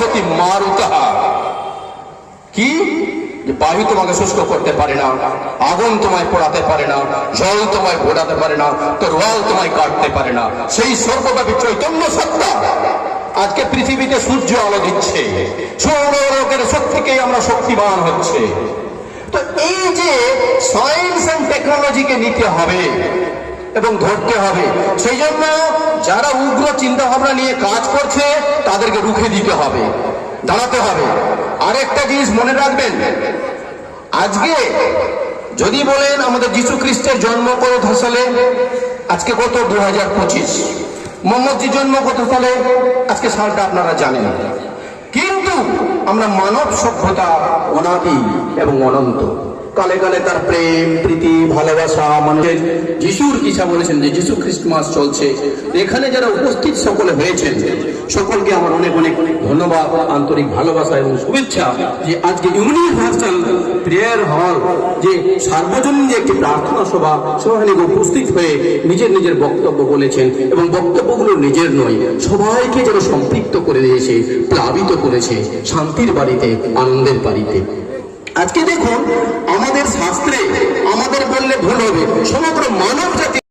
সতী মারুতঃ। কি? যে বায়ু তোমাকে শুষ্ক করতে পারে না, আগুন তোমায় পোড়াতে পারে না, জল তোমায় ঘোরাতে পারে না, তরোয়াল তোমায় কাটতে পারে না, সেই সর্বব্যাপী চৈতন্য সত্তা আজকে পৃথিবীতে সূর্য আলো দিচ্ছে, সৌরজগতের শক্তিকেই আমরা শক্তিমান হচ্ছে। তো এই যে সায়েন্স এন্ড টেকনোলজিকে নিতে হবে এবং ধরতে হবে, সেই জন্য যারা উগ্র চিন্তা ভাবনা নিয়ে কাজ করছে তাদেরকে রুখে দিতে হবে, দাঁড়াতে হবে। আরেকটা জিনিস মনে রাখবেন, আজকে যদি বলেন আমাদের যীশু খ্রিস্টের জন্ম কত সালে, আজকে কত 2025, মোহাম্মদজির জন্ম কত সালে, আজকে সালটা আপনারা জানেন। কিন্তু আমরা মানব সভ্যতা অনাদি এবং অনন্ত, কালে কালে তার প্রেম প্রীতি ভালোবাসা মানুষের যিশুর ইচ্ছা বলেছেন যে যিশু খ্রিস্টমাস চলছে। এখানে যারা উপস্থিত সকলে হয়েছেন সকলকে আমার অনেক অনেক ধন্যবাদ, আন্তরিক ভালোবাসা এবং শুভেচ্ছা যে আজকে ইউনিভার্সাল প্রেয়ার হল যে সার্বজনীন যে একটি প্রার্থনা সভা, সেখানে উপস্থিত হয়ে নিজের নিজের বক্তব্য বলেছেন এবং বক্তব্যগুলো নিজের নয়, সবাইকে যেন সম্পৃক্ত করে দিয়েছে, প্লাবিত করেছে শান্তির বাড়িতে, আনন্দের বাড়িতে। আজকে দেখুন আমাদের শাস্ত্রে, আমাদের বললে ভুল হবে, সমগ্র মানব জাতি